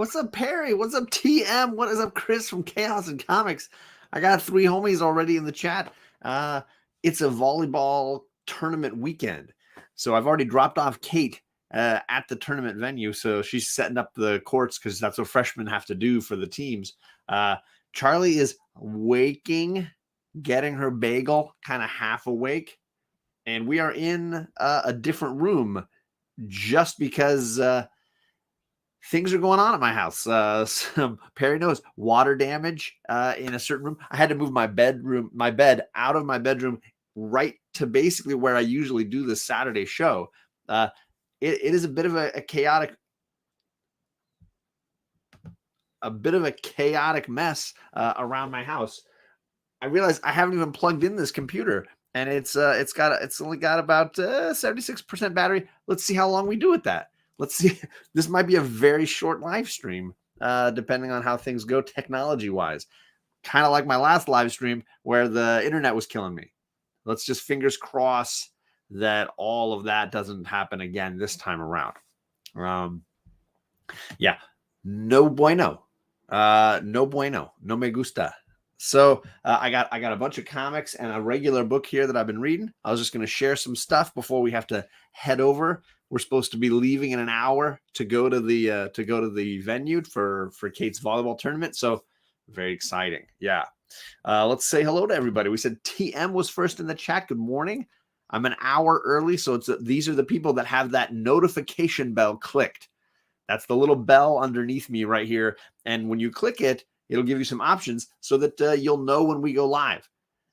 What's up, Perry? What's up, TM? What is up, Chris from Chaos and Comics? I got 3 homies already in the chat. It's a volleyball tournament weekend. So I've already dropped off Kate at the tournament venue. So she's setting up the courts because that's what freshmen have to do for the teams. Charlie is waking, getting her bagel, kind of half awake. And we are in a different room just because things are going on at my house. Perry knows water damage in a certain room. I had to move my bed out of my bedroom right to basically where I usually do the Saturday show. It is a bit of a chaotic mess around my house. I realized I haven't even plugged in this computer, and it's only got about 76% battery. Let's see how long we do with that. Let's see. This might be a very short live stream, depending on how things go technology-wise. Kind of like my last live stream where the internet was killing me. Let's just fingers cross that all of that doesn't happen again this time around. Yeah, no bueno. No bueno. No me gusta. So I got a bunch of comics and a regular book here that I've been reading. I was just going to share some stuff before we have to head over. We're supposed to be leaving in an hour to go to the venue for Kate's volleyball tournament. So very exciting. Yeah. Let's say hello to everybody. We said TM was first in the chat. Good morning. I'm an hour early, so these are the people that have that notification bell clicked. That's the little bell underneath me right here. And when you click it, it'll give you some options so that you'll know when we go live.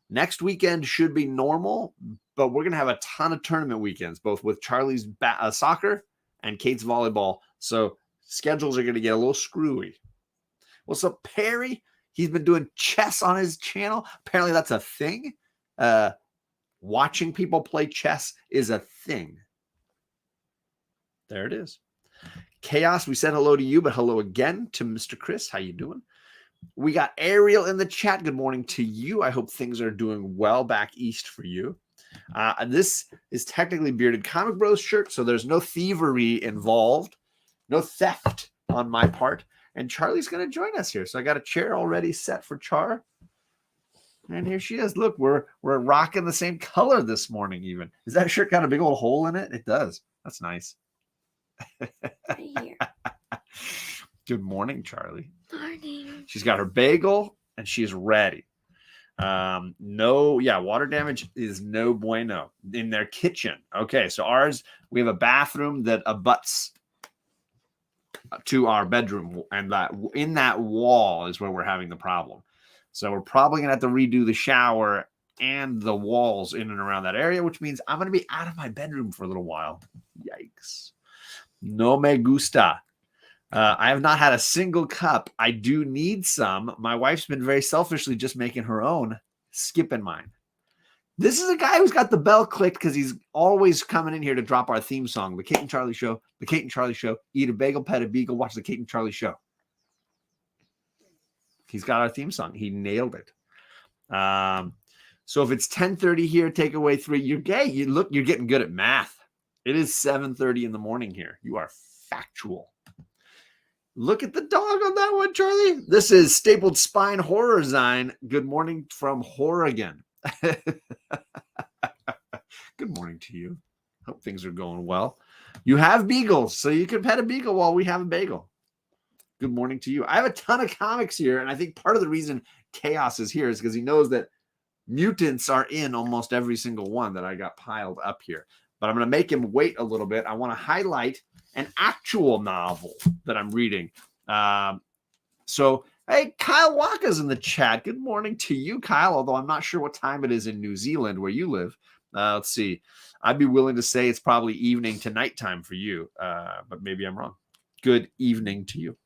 Next weekend should be normal, but we're going to have a ton of tournament weekends, both with Charlie's soccer and Kate's volleyball. So schedules are going to get a little screwy. What's up, Perry? He's been doing chess on his channel. Apparently that's a thing. Watching people play chess is a thing. There it is. Chaos, we said hello to you, but hello again to Mr. Chris. How you doing? We got Ariel in the chat. Good morning to you. I hope things are doing well back east for you. This is technically Bearded Comic Bros shirt, so there's no thievery involved, no theft on my part. And Charlie's going to join us here. So I got a chair already set for Char. And here she is. Look, we're rocking the same color this morning even. Is that shirt got a big old hole in it? It does. That's nice. Right here. Good morning, Charlie. Morning. She's got her bagel and she's ready. Water damage is no bueno in their kitchen. Okay, so ours, we have a bathroom that abuts to our bedroom, and that in that wall is where we're having the problem. So we're probably gonna have to redo the shower and the walls in and around that area, which means I'm gonna be out of my bedroom for a little while. Yikes. No me gusta. I have not had a single cup. I do need some. My wife's been very selfishly just making her own, skipping mine. This is a guy who's got the bell clicked because he's always coming in here to drop our theme song, The Kate and Charlie Show, The Kate and Charlie Show, eat a bagel, pet a beagle, watch The Kate and Charlie Show. He's got our theme song. He nailed it. So if it's 10:30 here, take away 3. You're gay. You're getting good at math. It is 7:30 in the morning here. You are factual. Look at the dog on that one, Charlie. This is Stapled Spine Horror Zine. Good morning from Oregon. Good morning to you. Hope things are going well. You have beagles, so you can pet a beagle while we have a bagel. Good morning to you. I have a ton of comics here, and I think part of the reason Chaos is here is because he knows that mutants are in almost every single one that I got piled up here. But I'm going to make him wait a little bit. I want to highlight an actual novel that I'm reading. So, hey, Kyle Waka's in the chat. Good morning to you, Kyle, although I'm not sure what time it is in New Zealand where you live. Let's see. I'd be willing to say it's probably evening to nighttime for you, but maybe I'm wrong. Good evening to you.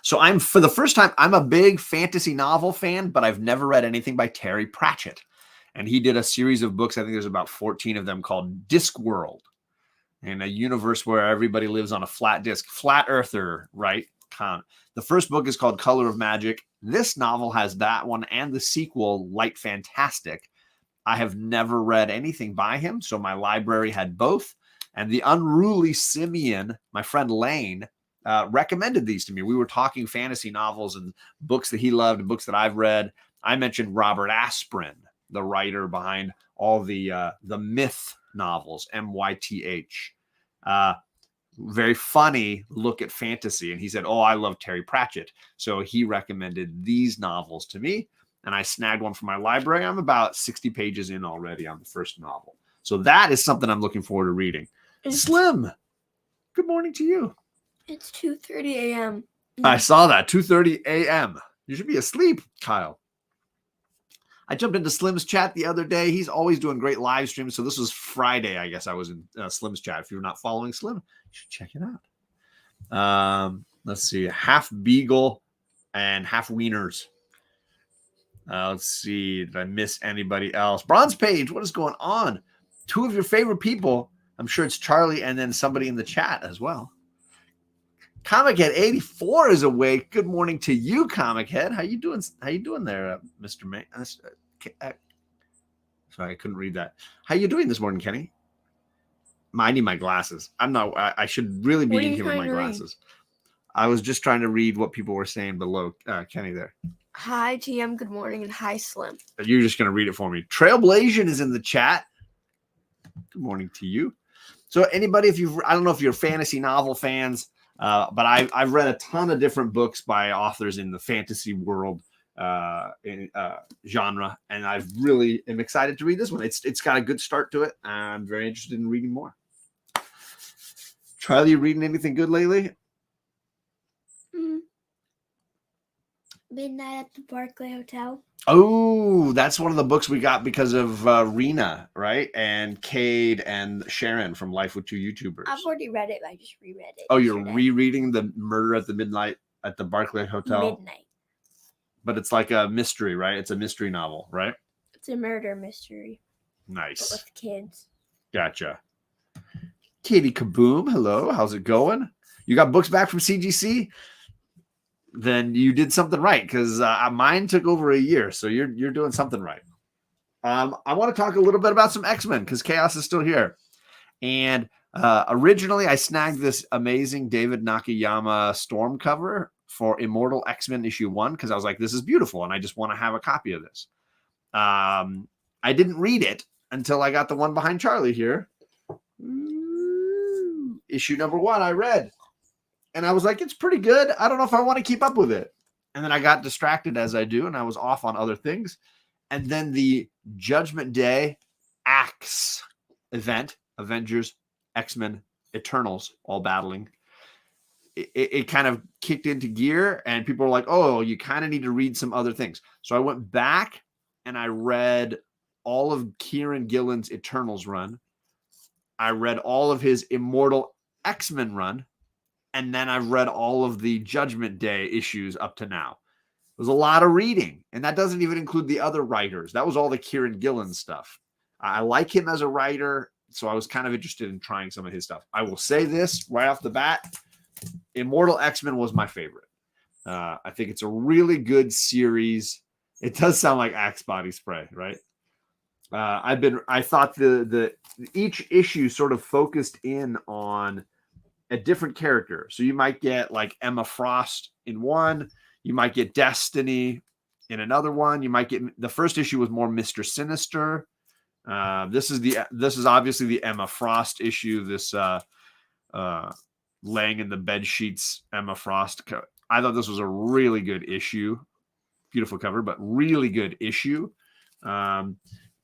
So for the first time, I'm a big fantasy novel fan, but I've never read anything by Terry Pratchett. And he did a series of books, I think there's about 14 of them, called Discworld, in a universe where everybody lives on a flat disk. Flat earther, right? The first book is called Color of Magic. This novel has that one and the sequel, Light Fantastic. I have never read anything by him, so my library had both. And The Unruly Simeon, my friend Lane, recommended these to me. We were talking fantasy novels and books that he loved and books that I've read. I mentioned Robert Asprin, the writer behind all the myth novels, MYTH. Very funny look at fantasy. And he said, oh, I love Terry Pratchett. So he recommended these novels to me, and I snagged one from my library. I'm about 60 pages in already on the first novel. So that is something I'm looking forward to reading. Slim, good morning to you. It's 2:30 a.m. I saw that, 2:30 a.m. You should be asleep, Kyle. I jumped into Slim's chat the other day. He's always doing great live streams. So this was Friday, I guess I was in Slim's chat. If you're not following Slim, you should check it out. Let's see. Half Beagle and Half Wieners. Let's see. Did I miss anybody else? Bronze Page, what is going on? Two of your favorite people. I'm sure it's Charlie and then somebody in the chat as well. Comic Head 84 is awake. Good morning to you, Comic Head. How you doing? How you doing there, Mr. May? Sorry, I couldn't read that. How you doing this morning, Kenny? I need my glasses. I should really be in here with my glasses. I was just trying to read what people were saying below Kenny there. Hi, TM. Good morning, and hi, Slim. You're just going to read it for me. Trailblazing is in the chat. Good morning to you. So anybody, I don't know if you're fantasy novel fans, but I've read a ton of different books by authors in the fantasy world genre, and I really am excited to read this one. It's got a good start to it. I'm very interested in reading more. Charlie, you reading anything good lately? Midnight at the Barclay Hotel. Oh, that's one of the books we got because of Rena, right? And Cade and Sharon from Life with Two YouTubers. I've already read it. I just reread it. Oh, you're rereading the Murder at the Midnight at the Barclay Hotel? Midnight. But it's like a mystery, right? It's a mystery novel, right? It's a murder mystery. Nice. But with kids. Gotcha. Katie Kaboom, hello. How's it going? You got books back from CGC? Then you did something right, because mine took over a year, so you're doing something right. I want to talk a little bit about some X-Men, because Chaos is still here. And originally, I snagged this amazing David Nakayama Storm cover for Immortal X-Men issue 1, because I was like, this is beautiful, and I just want to have a copy of this. I didn't read it until I got the one behind Charlie here. Issue number 1, I read. And I was like, it's pretty good. I don't know if I want to keep up with it. And then I got distracted, as I do, and I was off on other things. And then the Judgment Day Axe event, Avengers, X-Men, Eternals, all battling, it kind of kicked into gear, and people were like, oh, you kind of need to read some other things. So I went back and I read all of Kieran Gillen's Eternals run. I read all of his Immortal X-Men run. And then I've read all of the Judgment Day issues up to now. It was a lot of reading. And that doesn't even include the other writers. That was all the Kieran Gillen stuff. I like him as a writer, so I was kind of interested in trying some of his stuff. I will say this right off the bat. Immortal X-Men was my favorite. I think it's a really good series. It does sound like Axe body spray, right? I thought the each issue sort of focused in on a different character. So you might get like Emma Frost in one, you might get Destiny in another one. You might get, the first issue was more Mr. Sinister. This is obviously the Emma Frost issue. This laying in the bed sheets Emma Frost. I thought this was a really good issue. Beautiful cover, but really good issue.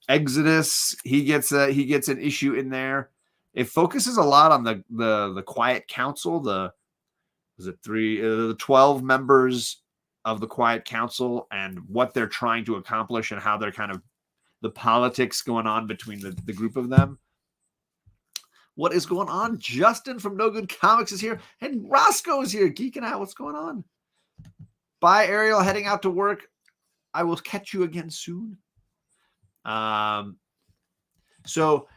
Exodus, he gets an issue in there. It focuses a lot on the Quiet Council. The 12 members of the Quiet Council and what they're trying to accomplish and how they're kind of the politics going on between the group of them. What is going on? Justin from No Good Comics is here, and Roscoe is here, geeking out. What's going on? Bye, Ariel. Heading out to work. I will catch you again soon. So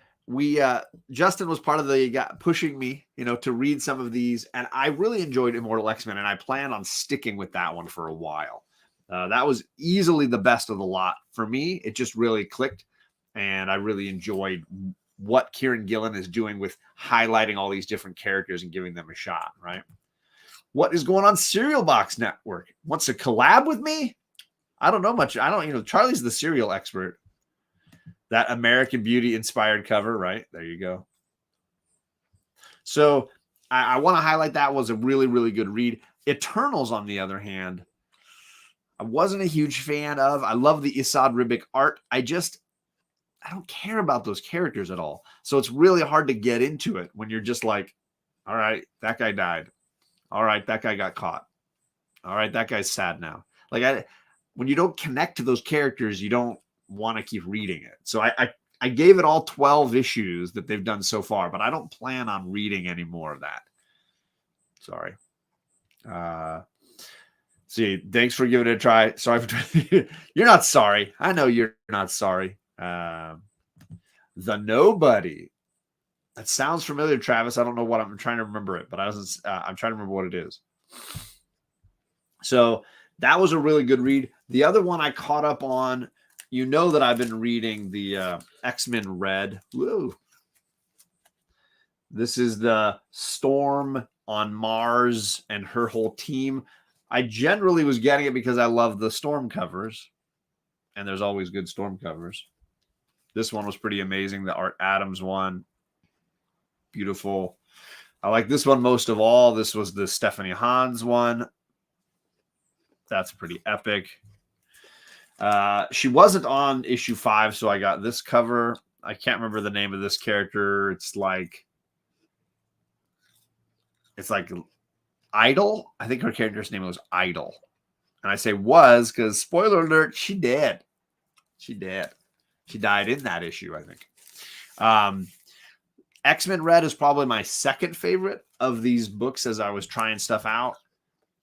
Justin was part of the pushing me, to read some of these, and I really enjoyed Immortal X-Men, and I plan on sticking with that one for a while. That was easily the best of the lot for me. It just really clicked, and I really enjoyed what Kieran Gillen is doing with highlighting all these different characters and giving them a shot, right? What is going on? Cereal Box Network wants to collab with me? I don't know much. Charlie's the cereal expert. That American Beauty inspired cover, right? There you go. So I want to highlight that was a really, really good read. Eternals, on the other hand, I wasn't a huge fan of. I love the Isad Ribic art. I don't care about those characters at all. So it's really hard to get into it when you're just like, all right, that guy died. All right, that guy got caught. All right, that guy's sad now. When you don't connect to those characters, you don't want to keep reading it. So I gave it all 12 issues that they've done so far, but I don't plan on reading any more of that. Sorry. See, thanks for giving it a try. Sorry for you're not sorry. I know you're not sorry. The Nobody. That sounds familiar, Travis. I don't know what I'm trying to remember it, but I'm trying to remember what it is. So that was a really good read. The other one I caught up on, you know that I've been reading the X-Men Red. Woo. This is the Storm on Mars and her whole team. I generally was getting it because I love the Storm covers, and there's always good Storm covers. This one was pretty amazing. The Art Adams one. Beautiful. I like this one most of all. This was the Stephanie Hans one. That's pretty epic. She wasn't on issue 5, so I got this cover. I can't remember the name of this character. It's like Idol. I think her character's name was Idol. And I say was because, spoiler alert, she did. She did. She died in that issue, I think. X-Men Red is probably my second favorite of these books as I was trying stuff out.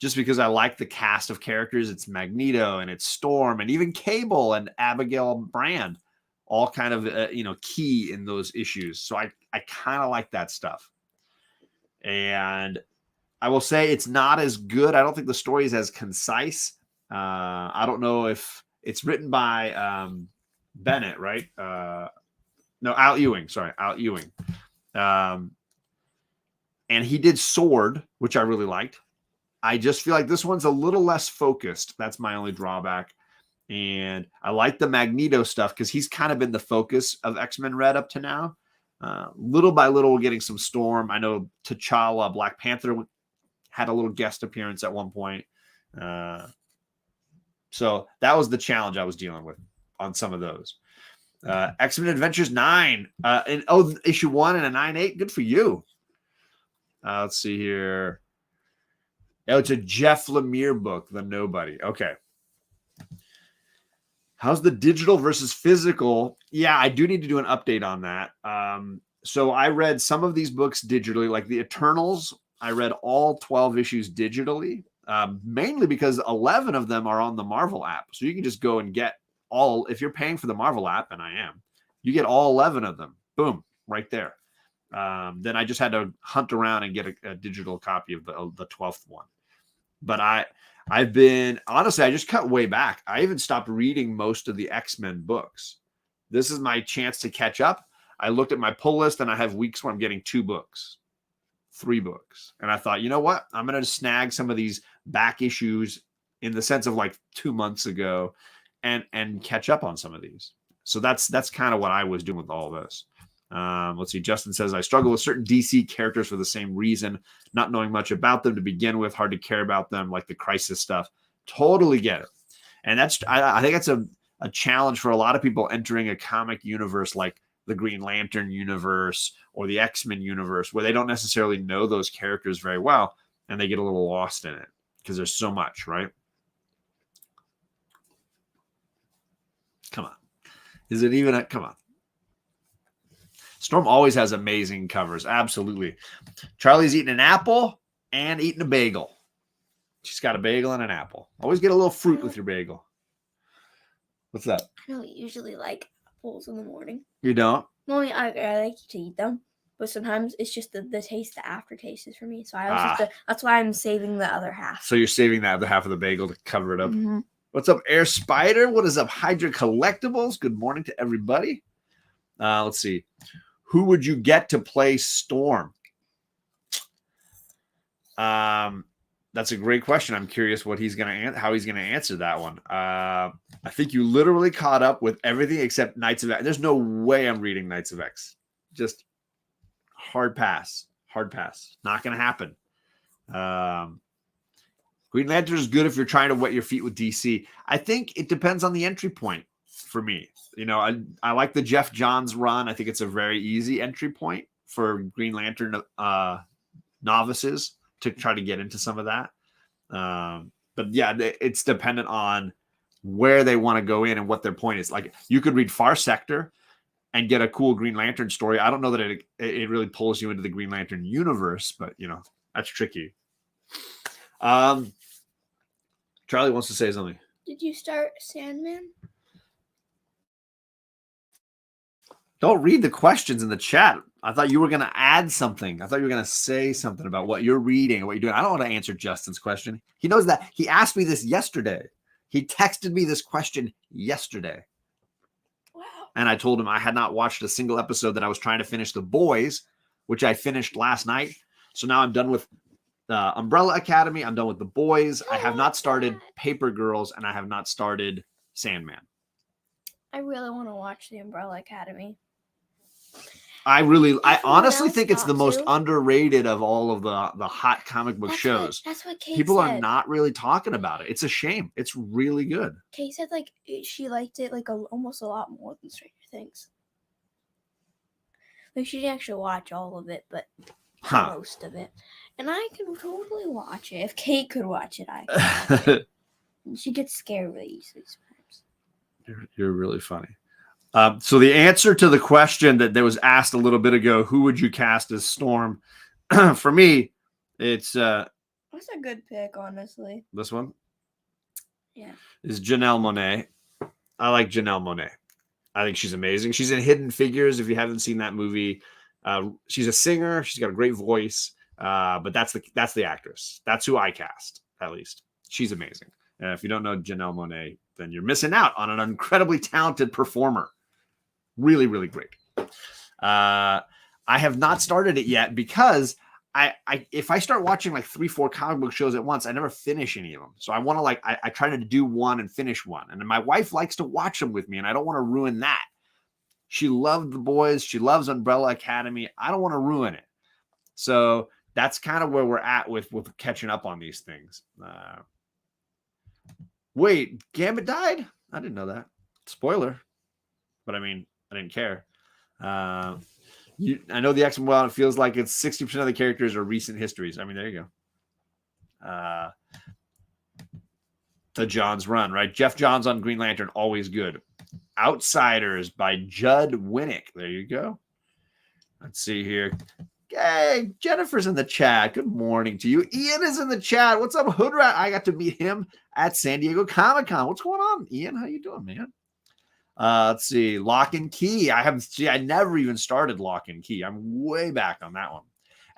Just because I like the cast of characters. It's Magneto and it's Storm and even Cable and Abigail Brand. All kind of, key in those issues. So I kind of like that stuff. And I will say it's not as good. I don't think the story is as concise. I don't know if it's written by Bennett, right? No, Al Ewing. Sorry, Al Ewing. And he did Sword, which I really liked. I just feel like this one's a little less focused. That's my only drawback. And I like the Magneto stuff because he's kind of been the focus of X-Men Red up to now. Little by little, we're getting some Storm. I know T'Challa, Black Panther, had a little guest appearance at one point. So that was the challenge I was dealing with on some of those. X-Men Adventures 9. Issue 1 and a 9/8. Good for you. Let's see here. Oh, it's a Jeff Lemire book, The Nobody. Okay. How's the digital versus physical? Yeah, I do need to do an update on that. So I read some of these books digitally, like the Eternals. I read all 12 issues digitally, mainly because 11 of them are on the Marvel app. So you can just go and get all, if you're paying for the Marvel app, and I am, you get all 11 of them. Boom, right there. Then I just had to hunt around and get a digital copy of the 12th one. But I've been, honestly, I just cut way back. I even stopped reading most of the X-Men books. This is my chance to catch up. I looked at my pull list and I have weeks where I'm getting 2 books, 3 books. And I thought, you know what? I'm going to snag some of these back issues in the sense of like 2 months ago and catch up on some of these. So that's kind of what I was doing with all of this. Let's see. Justin says, I struggle with certain DC characters for the same reason, not knowing much about them to begin with, hard to care about them, like the Crisis stuff. Totally get it. And I think that's a challenge for a lot of people entering a comic universe like the Green Lantern universe or the X-Men universe, where they don't necessarily know those characters very well and they get a little lost in it because there's so much, right? Come on. Is it even come on. Storm always has amazing covers. Absolutely. Charlie's eating an apple and eating a bagel. She's got a bagel and an apple. Always get a little fruit with your bagel. What's that? I don't usually like apples in the morning. You don't? Well, I like to eat them, but sometimes it's just the taste, the aftertaste is for me. So I always that's why I'm saving the other half. So you're saving that other half of the bagel to cover it up. Mm-hmm. What's up, Air Spider? What is up, Hydra Collectibles? Good morning to everybody. Let's see. Who would you get to play Storm? That's a great question. I'm curious what how he's gonna answer that one. I think you literally caught up with everything except Knights of X. There's no way I'm reading Knights of X. Just hard pass. Hard pass. Not gonna happen. Green Lantern is good if you're trying to wet your feet with DC. I think it depends on the entry point for me. You know, I like the Jeff Johns run. I think it's a very easy entry point for Green Lantern novices to try to get into some of that. But yeah, it's dependent on where they want to go in and what their point is. Like, you could read Far Sector and get a cool Green Lantern story. I don't know that it really pulls you into the Green Lantern universe, but you know, that's tricky. Charlie wants to say something. Did you start Sandman? Don't read the questions in the chat. I thought you were going to add something. I thought you were going to say something about what you're reading or what you're doing. I don't want to answer Justin's question. He knows that. He asked me this yesterday. He texted me this question yesterday. Wow. And I told him I had not watched a single episode, that I was trying to finish The Boys, which I finished last night. So now I'm done with Umbrella Academy. I'm done with The Boys. I have not started Paper Girls, and I have not started Sandman. I really want to watch the Umbrella Academy. I honestly think it's the most underrated of all of the hot comic book shows. That's what Kate People said. are not really talking about it. It's a shame. It's really good. Kate said like she liked it like almost a lot more than Stranger Things. Like, she didn't actually watch all of it, but most of it. And I could totally watch it. If Kate could watch it, I could watch it. She gets scared really easily sometimes. You're really funny. So the answer to the question that was asked a little bit ago, who would you cast as Storm? For me, it's that's a good pick, honestly. This one? Yeah. Is Janelle Monáe. I like Janelle Monáe. I think she's amazing. She's in Hidden Figures. If you haven't seen that movie, she's a singer. She's got a great voice. But that's the actress. That's who I cast, at least. She's amazing. If you don't know Janelle Monáe, then you're missing out on an incredibly talented performer. Really, really great. I have not started it yet because if I start watching like 3-4 comic book shows at once, I never finish any of them. So I want to I try to do one and finish one. And my wife likes to watch them with me, and I don't want to ruin that. She loved The Boys. She loves Umbrella Academy. I don't want to ruin it. So that's kind of where we're at with catching up on these things. Wait, Gambit died? I didn't know that. Spoiler. But I mean, I didn't care. I know the X-Men well. It feels like it's 60% of the characters are recent histories. I mean, there you go. The Johns run, right? Jeff Johns on Green Lantern, always good. Outsiders by Judd Winnick. There you go. Let's see here. Hey, Jennifer's in the chat. Good morning to you. Ian is in the chat. What's up, Hoodrat? I got to meet him at San Diego Comic-Con. What's going on, Ian? How you doing, man? Let's see. Lock and Key. I never even started Lock and Key. I'm way back on that one.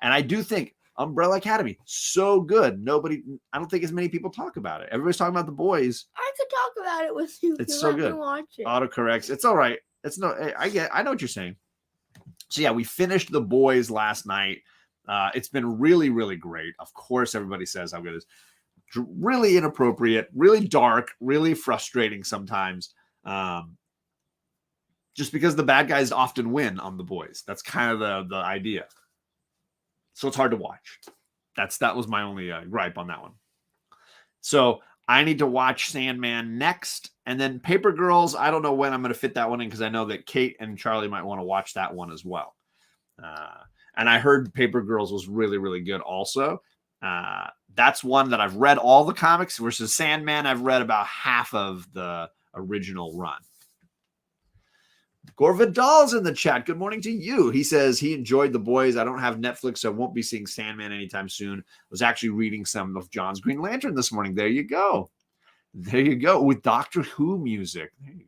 And I do think Umbrella Academy, so good. I don't think as many people talk about it. Everybody's talking about The Boys. I could talk about it with you. It's so good. Watch it. Autocorrects. It's all right. I know what you're saying. So yeah, we finished The Boys last night. It's been really, really great. Of course, everybody says how good it is. Really inappropriate, really dark, really frustrating sometimes. Just because the bad guys often win on The Boys. That's kind of the idea. So it's hard to watch. That was my only gripe on that one. So I need to watch Sandman next. And then Paper Girls, I don't know when I'm going to fit that one in, because I know that Kate and Charlie might want to watch that one as well. And I heard Paper Girls was really, really good also. That's one that I've read all the comics, versus Sandman, I've read about half of the original run. Gore Vidal's in the chat. Good morning to you. He says he enjoyed The Boys. I don't have Netflix, so I won't be seeing Sandman anytime soon. I was actually reading some of John's Green Lantern this morning. There you go. There you go. With Doctor Who music. There you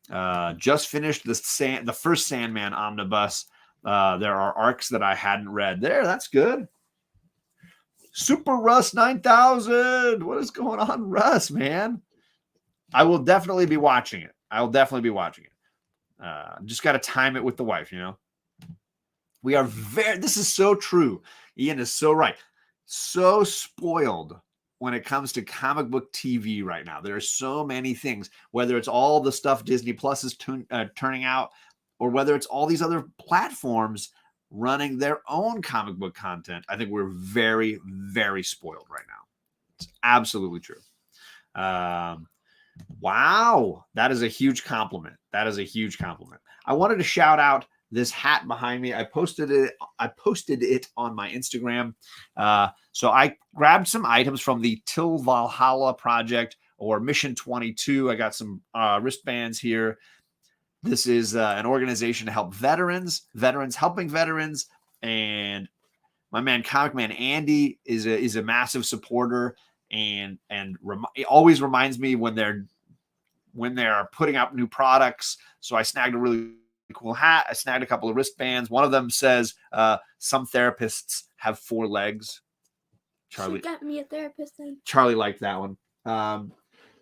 go. Just finished the first Sandman omnibus. There are arcs that I hadn't read. There, that's good. Super Russ 9000. What is going on, Russ, man? I will definitely be watching it. Just got to time it with the wife, you know. This is so true. Ian is so right. so spoiled when it comes to comic book TV right now. There are so many things, whether it's all the stuff Disney Plus is turning out, or whether it's all these other platforms running their own comic book content. I think we're very, very spoiled right now. It's absolutely true. Wow, that is a huge compliment. That is a huge compliment. I wanted to shout out this hat behind me. I posted it on my Instagram. So I grabbed some items from the Till Valhalla project or Mission 22. I got some wristbands here. This is an organization to help veterans helping veterans, and my man Comic Man Andy is a massive supporter, and it always reminds me when they're putting out new products. So I snagged a really cool hat. I snagged a couple of wristbands. One of them says, some therapists have 4 legs. Charlie got me a therapist then. Charlie liked that one.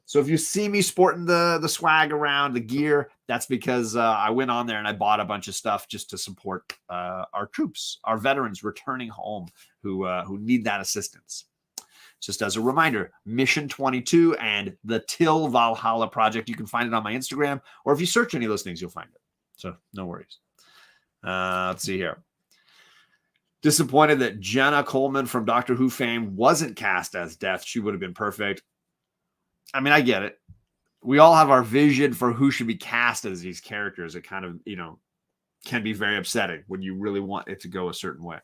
So if you see me sporting the swag around, the gear, that's because I went on there and I bought a bunch of stuff just to support our troops, our veterans returning home who need that assistance. Just as a reminder, Mission 22 and the Till Valhalla project. You can find it on my Instagram, or if you search any of those things, you'll find it. So no worries. Let's see here. Disappointed that Jenna Coleman from Doctor Who fame wasn't cast as Death. She would have been perfect. I mean, I get it. We all have our vision for who should be cast as these characters. It kind of, can be very upsetting when you really want it to go a certain way.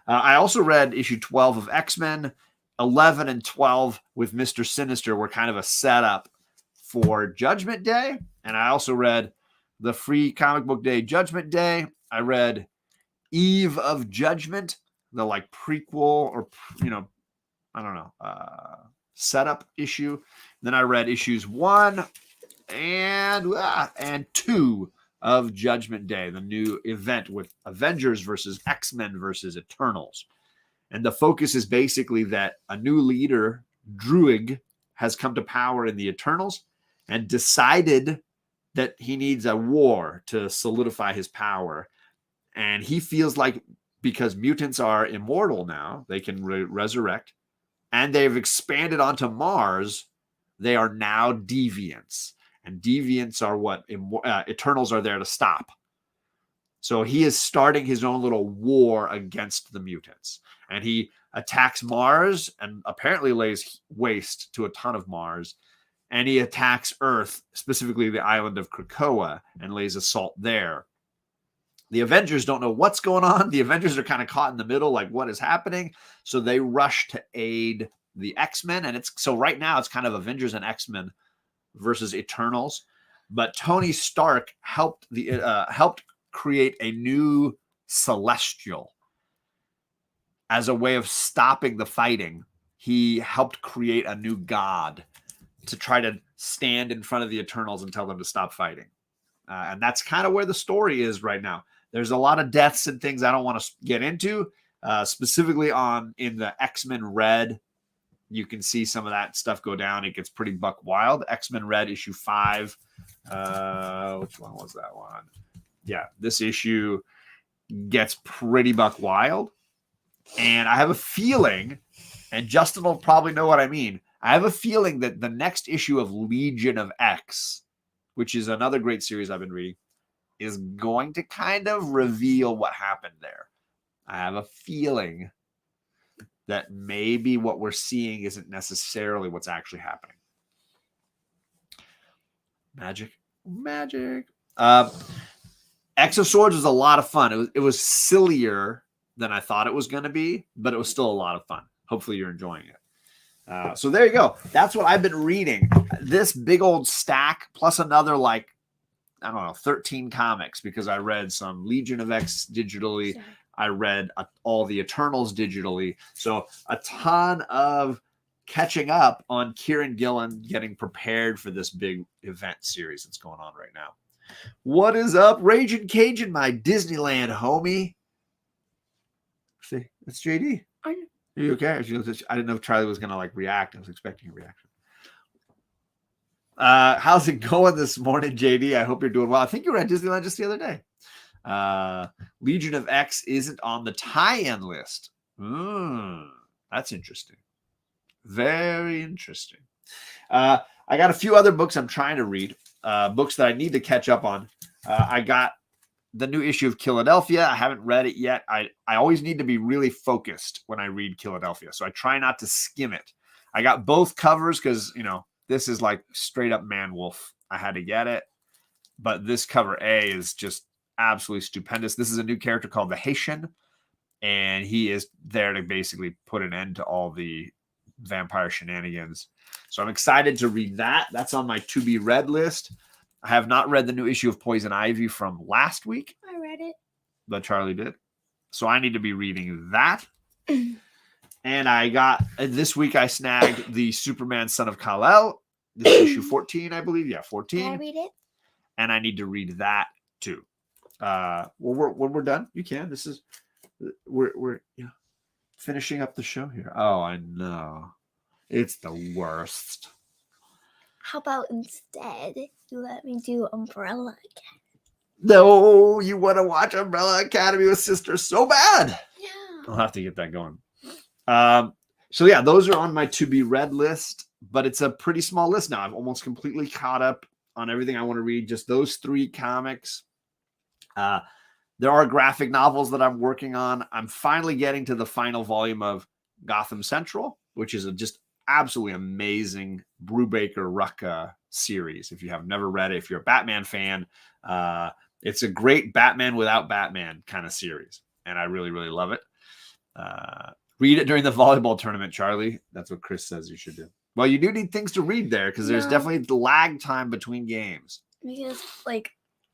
I also read issue 12 of X-Men. 11 and 12 with Mr. Sinister were kind of a setup for Judgment Day. And I also read the Free Comic Book Day Judgment Day. I read Eve of Judgment, the like prequel or, I don't know, setup issue. Then I read issues 1 and 2 of Judgment Day, the new event with Avengers versus X-Men versus Eternals. And the focus is basically that a new leader, Druig, has come to power in the Eternals and decided that he needs a war to solidify his power. And he feels like because mutants are immortal now, they can resurrect, and they've expanded onto Mars, they are now deviants. And deviants are what Eternals are there to stop. So he is starting his own little war against the mutants. And he attacks Mars and apparently lays waste to a ton of Mars. And he attacks Earth, specifically the island of Krakoa, and lays assault there. The Avengers don't know what's going on. The Avengers are kind of caught in the middle, like what is happening. So they rush to aid the X-Men. And so right now it's kind of Avengers and X-Men versus Eternals. But Tony Stark helped create a new Celestial. As a way of stopping the fighting, he helped create a new god to try to stand in front of the Eternals and tell them to stop fighting. And that's kind of where the story is right now. There's a lot of deaths and things I don't want to get into, specifically in the X-Men Red. You can see some of that stuff go down. It gets pretty buck wild. X-Men Red issue 5. Which one was that one? Yeah, this issue gets pretty buck wild. And I have a feeling, and Justin will probably know what I mean, I have a feeling that the next issue of Legion of X, which is another great series I've been reading, is going to kind of reveal what happened there. I have a feeling that maybe what we're seeing isn't necessarily what's actually happening. Magic. X of Swords was a lot of fun. It was sillier than I thought it was going to be, but it was still a lot of fun. Hopefully you're enjoying it. So there you go. That's what I've been reading. This big old stack plus another 13 comics, because I read some Legion of X digitally. Sorry. I read all the Eternals digitally. So a ton of catching up on Kieran Gillen getting prepared for this big event series that's going on right now. What is up, Raging Cajun, my Disneyland homie? See, it's JD. Are you okay? I didn't know if Charlie was going to react. I was expecting a reaction. How's it going this morning, JD? I hope you're doing well. I think you were at Disneyland just the other day. Legion of X isn't on the tie-in list. That's interesting. Very interesting. I got a few other books I'm trying to read, books that I need to catch up on. I got the new issue of Philadelphia. I haven't read it yet. I always need to be really focused when I read Philadelphia, so I try not to skim it. I got both covers because, this is like straight up Man Wolf. I had to get it, but this cover A is just absolutely stupendous. This is a new character called the Haitian, and he is there to basically put an end to all the vampire shenanigans. So I'm excited to read that. That's on my to be read list. I have not read the new issue of Poison Ivy from last week. I read it. But Charlie did. So I need to be reading that. And I got, this week I snagged the Superman Son of Kal-El. This is issue 14, I believe. Yeah, 14. Can I read it? And I need to read that too. When we're done, you can. This is, we're finishing up the show here. Oh, I know. It's the worst. How about instead you let me do Umbrella Academy? No, you want to watch Umbrella Academy with sister so bad. Yeah. I'll have to get that going. So yeah, those are on my to be read list, but it's a pretty small list now. I'm almost completely caught up on everything I want to read. Just those 3 comics. There are graphic novels that I'm working on. I'm finally getting to the final volume of Gotham Central, which is a just absolutely amazing Brubaker-Rucka series. If you have never read it, if you're a Batman fan, it's a great Batman without Batman kind of series. And I really, really love it. Read it during the volleyball tournament, Charlie. That's what Chris says you should do. Well, you do need things to read there because there's definitely the lag time between games. Because,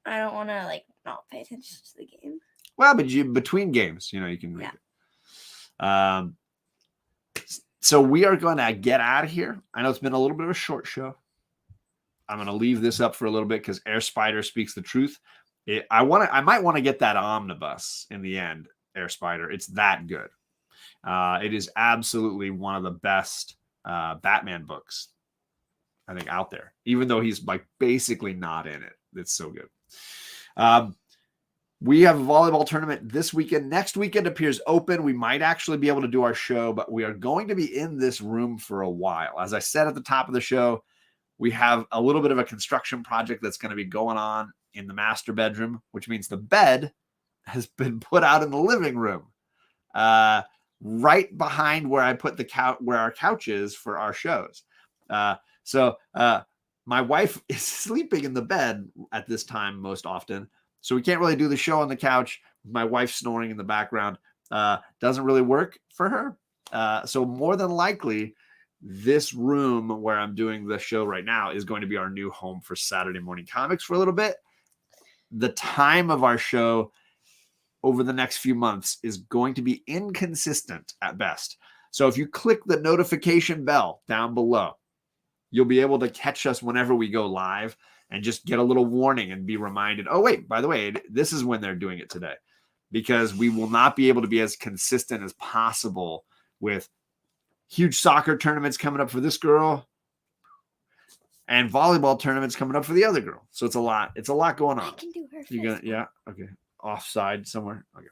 I don't want to, not pay attention to the game. Well, but between games, you can read it. So we are going to get out of here. I know it's been a little bit of a short show. I'm going to leave this up for a little bit because Air Spider speaks the truth. I might want to get that omnibus in the end, Air Spider. It's that good. It is absolutely one of the best Batman books, I think, out there. Even though he's basically not in it. It's so good. We have a volleyball tournament this weekend. Next weekend appears open. We might actually be able to do our show, but we are going to be in this room for a while. As I said at the top of the show, we have a little bit of a construction project that's going to be going on in the master bedroom, which means the bed has been put out in the living room, right behind where I put the couch, where our couch is for our shows. So my wife is sleeping in the bed at this time most often. So we can't really do the show on the couch. My wife snoring in the background doesn't really work for her. So more than likely, this room where I'm doing the show right now is going to be our new home for Saturday Morning Comics for a little bit. The time of our show over the next few months is going to be inconsistent at best. So if you click the notification bell down below, you'll be able to catch us whenever we go live and just get a little warning and be reminded, oh, wait, by the way, this is when they're doing it today. Because we will not be able to be as consistent as possible with huge soccer tournaments coming up for this girl and volleyball tournaments coming up for the other girl. So it's a lot. It's a lot going on. I can do her. Yeah. Okay. Offside somewhere. Okay.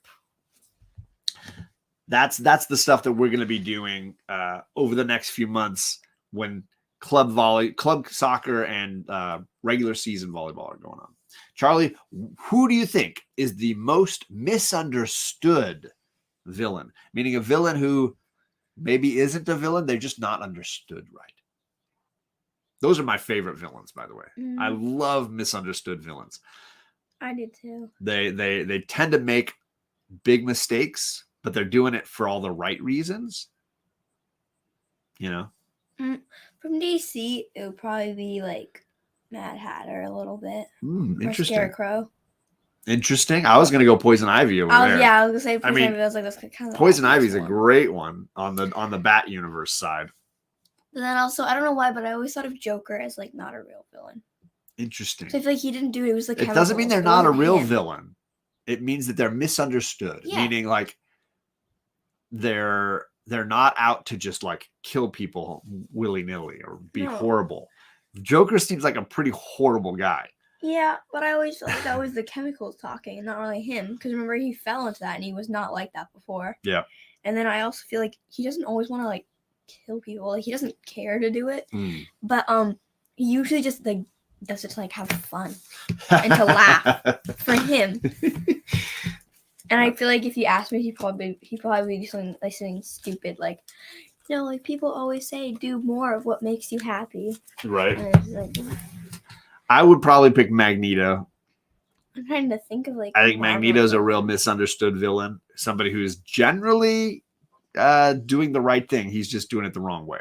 That's the stuff that we're going to be doing over the next few months when club soccer and regular season volleyball are going on. Charlie, who do you think is the most misunderstood villain? Meaning a villain who maybe isn't a villain, they're just not understood right. Those are my favorite villains, by the way. I love misunderstood villains. I do too. They tend to make big mistakes, but they're doing it for all the right reasons. From DC, it would probably be Mad Hatter a little bit. Interesting. Or Scarecrow. Interesting. I was going to go Poison Ivy over there. Yeah, I was going to say Poison Ivy. I was that's kind of Poison Ivy's a great one on the Bat Universe side. But then also, I don't know why, but I always thought of Joker as not a real villain. Interesting. So I feel he didn't do it. It was it doesn't mean they're not a real villain. It means that they're misunderstood. Yeah. Meaning they're not out to just kill people willy-nilly or be horrible. Joker seems like a pretty horrible guy. Yeah, but I always felt that was the chemicals talking and not really him. Because remember, he fell into that and he was not like that before. Yeah. And then I also feel like he doesn't always want to like kill people. Like he doesn't care to do it. Mm. But he usually just like does it to like have fun and to laugh for him. And I feel like if you ask me, he probably do something stupid like, you know, like people always say, do more of what makes you happy. Right. And it's like, I would probably pick Magneto. I'm trying to think of like. I think Magneto's a real misunderstood villain. Somebody who's generally doing the right thing. He's just doing it the wrong way.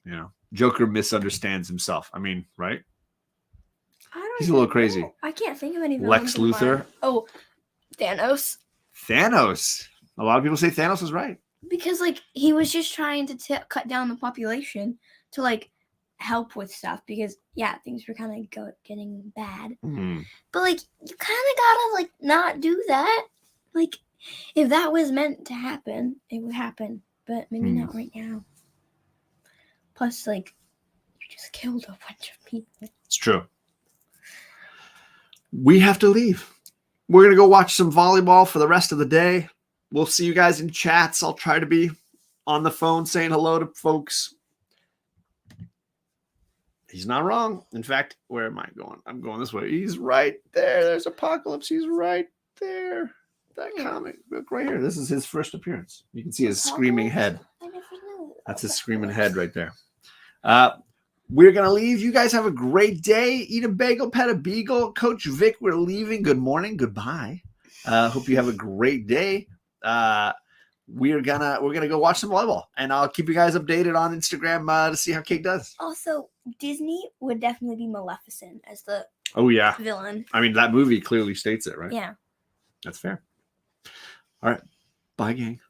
You know, Joker misunderstands himself. I mean, right? He's a little crazy. Know. I can't think of any Lex villains. Luthor. Oh, Thanos. Thanos. A lot of people say Thanos is right. Because like he was just trying to cut down the population to like help with stuff because things were kind of getting bad. Mm-hmm. But like you kind of gotta like not do that. Like if that was meant to happen, it would happen. But maybe not right now. Plus, like you just killed a bunch of people. It's true. We have to leave. We're gonna go watch some volleyball for the rest of the day. We'll see you guys in chats. I'll try to be on the phone saying hello to folks. He's not wrong. In fact, where am I going? I'm going this way. He's right there. There's Apocalypse. He's right there. That comic book right here. This is his first appearance. You can see his screaming head. I never knew. That's his screaming head right there. We're going to leave. You guys have a great day. Eat a bagel, pet a beagle. Coach Vic, we're leaving. Good morning. Goodbye. Hope you have a great day. We're gonna go watch some volleyball, and I'll keep you guys updated on Instagram to see how Kate does. Also, Disney would definitely be Maleficent as the villain. I mean, that movie clearly states it, right? Yeah, that's fair. All right, bye, gang.